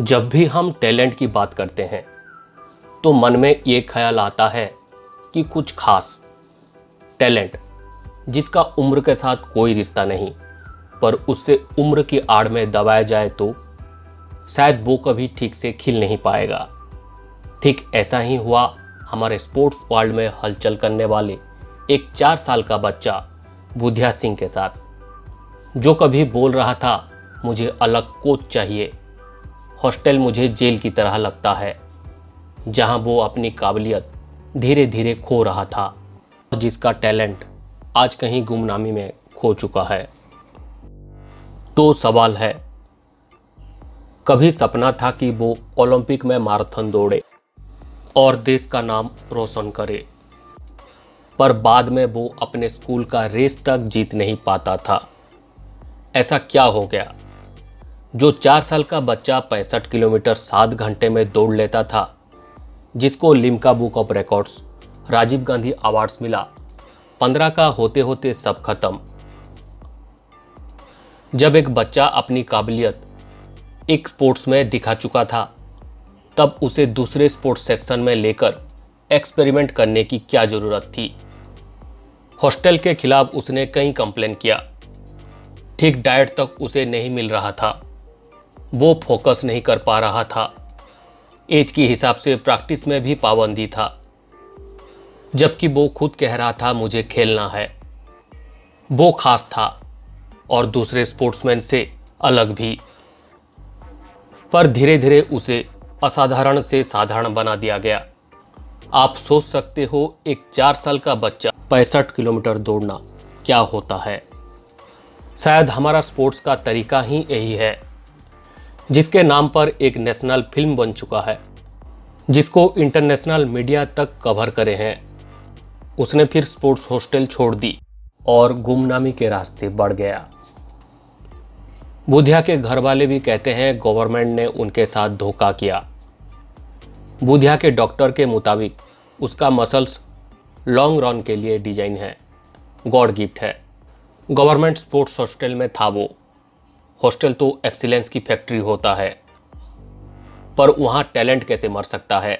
जब भी हम टैलेंट की बात करते हैं तो मन में ये ख्याल आता है कि कुछ खास टैलेंट जिसका उम्र के साथ कोई रिश्ता नहीं, पर उससे उम्र की आड़ में दबाया जाए तो शायद वो कभी ठीक से खिल नहीं पाएगा। ठीक ऐसा ही हुआ हमारे स्पोर्ट्स वर्ल्ड में हलचल करने वाले एक 4 साल का बच्चा बुधिया सिंह के साथ, जो कभी बोल रहा था मुझे अलग कोच चाहिए, हॉस्टल मुझे जेल की तरह लगता है, जहां वो अपनी काबिलियत धीरे धीरे खो रहा था, जिसका टैलेंट आज कहीं गुमनामी में खो चुका है। तो सवाल है, कभी सपना था कि वो ओलंपिक में मैराथन दौड़े और देश का नाम रोशन करे, पर बाद में वो अपने स्कूल का रेस तक जीत नहीं पाता था। ऐसा क्या हो गया जो 4 साल का बच्चा 65 किलोमीटर 7 घंटे में दौड़ लेता था, जिसको Limca book of records Rajiv Gandhi awards मिला, 15 का होते होते सब खत्म। जब एक बच्चा अपनी काबिलियत एक स्पोर्ट्स में दिखा चुका था, तब उसे दूसरे स्पोर्ट्स सेक्शन में लेकर एक्सपेरिमेंट करने की क्या जरूरत थी। हॉस्टल के खिलाफ उसने कई कंप्लेन किया, ठीक डाइट तक उसे नहीं मिल रहा था, वो फोकस नहीं कर पा रहा था, एज के हिसाब से प्रैक्टिस में भी पाबंदी था, जबकि वो खुद कह रहा था मुझे खेलना है। वो खास था और दूसरे स्पोर्ट्समैन से अलग भी, पर धीरे धीरे उसे असाधारण से साधारण बना दिया गया। आप सोच सकते हो एक 4 साल का बच्चा 65 किलोमीटर दौड़ना क्या होता है। शायद हमारा स्पोर्ट्स का तरीका ही यही है, जिसके नाम पर एक नेशनल फिल्म बन चुका है, जिसको इंटरनेशनल मीडिया तक कवर करे हैं। उसने फिर स्पोर्ट्स हॉस्टल छोड़ दी और गुमनामी के रास्ते बढ़ गया। बुधिया के घर वाले भी कहते हैं गवर्नमेंट ने उनके साथ धोखा किया। बुधिया के डॉक्टर के मुताबिक उसका मसल्स लॉन्ग रन के लिए डिजाइन है, गॉड गिफ्ट है। गवर्नमेंट स्पोर्ट्स हॉस्टल में था वो। हॉस्टल तो एक्सीलेंस की फैक्ट्री होता है, पर वहां टैलेंट कैसे मर सकता है।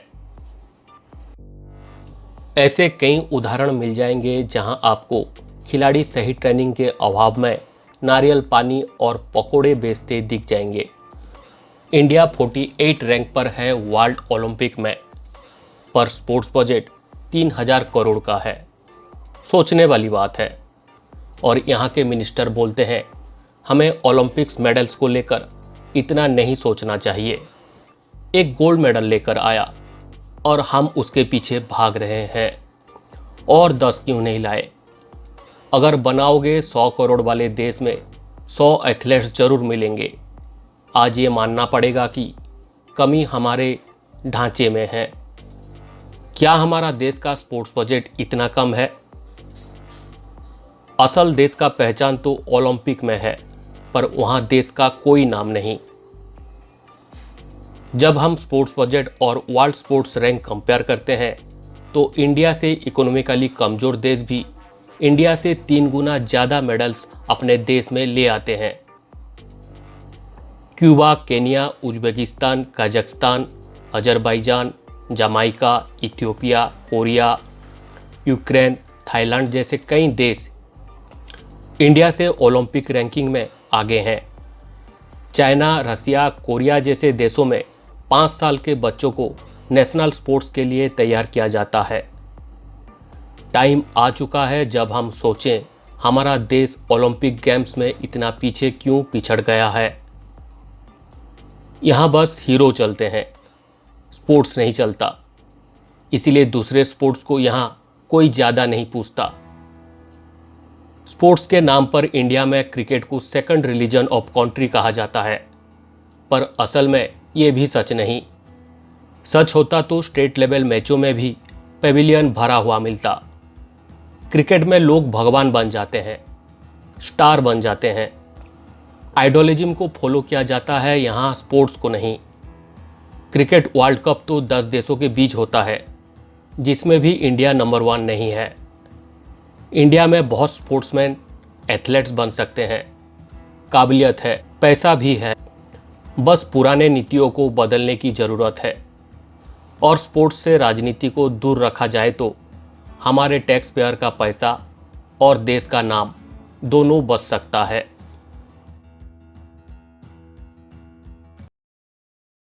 ऐसे कई उदाहरण मिल जाएंगे जहां आपको खिलाड़ी सही ट्रेनिंग के अभाव में नारियल पानी और पकोड़े बेचते दिख जाएंगे। इंडिया 48 रैंक पर है वर्ल्ड ओलंपिक में, पर स्पोर्ट्स बजट 3000 करोड़ का है। सोचने वाली बात है। और यहाँ के मिनिस्टर बोलते हैं हमें ओलंपिक्स मेडल्स को लेकर इतना नहीं सोचना चाहिए। एक गोल्ड मेडल लेकर आया और हम उसके पीछे भाग रहे हैं, और 10 क्यों नहीं लाए। अगर बनाओगे 100 करोड़ वाले देश में 100 एथलीट्स जरूर मिलेंगे। आज ये मानना पड़ेगा कि कमी हमारे ढांचे में है। क्या हमारा देश का स्पोर्ट्स बजट इतना कम है? असल देश का पहचान तो ओलंपिक में है, पर वहां देश का कोई नाम नहीं। जब हम स्पोर्ट्स बजट और वर्ल्ड स्पोर्ट्स रैंक कंपेयर करते हैं, तो इंडिया से इकोनॉमिकली कमजोर देश भी इंडिया से 3 गुना ज़्यादा मेडल्स अपने देश में ले आते हैं। Cuba, Kenya, Uzbekistan, Kazakhstan, Azerbaijan, Jamaica, Ethiopia, Korea, Ukraine, Thailand जैसे कई देश इंडिया से ओलंपिक रैंकिंग में आगे हैं। चाइना, रसिया, कोरिया जैसे देशों में 5 साल के बच्चों को नेशनल स्पोर्ट्स के लिए तैयार किया जाता है। टाइम आ चुका है जब हम सोचें हमारा देश ओलंपिक गेम्स में इतना पीछे क्यों पिछड़ गया है। यहाँ बस हीरो चलते हैं, स्पोर्ट्स नहीं चलता, इसीलिए दूसरे स्पोर्ट्स को यहाँ कोई ज़्यादा नहीं पूछता। स्पोर्ट्स के नाम पर इंडिया में क्रिकेट को सेकंड रिलीजन ऑफ कंट्री कहा जाता है, पर असल में ये भी सच नहीं। सच होता तो स्टेट लेवल मैचों में भी पेविलियन भरा हुआ मिलता। क्रिकेट में लोग भगवान बन जाते हैं, स्टार बन जाते हैं। आइडियोलॉजिज्म को फॉलो किया जाता है, यहाँ स्पोर्ट्स को नहीं। क्रिकेट वर्ल्ड कप तो 10 देशों के बीच होता है, जिसमें भी इंडिया नंबर 1 नहीं है। इंडिया में बहुत स्पोर्ट्समैन एथलीट्स बन सकते हैं, काबिलियत है, पैसा भी है, बस पुराने नीतियों को बदलने की ज़रूरत है और स्पोर्ट्स से राजनीति को दूर रखा जाए तो हमारे टैक्स पेयर का पैसा और देश का नाम दोनों बच सकता है।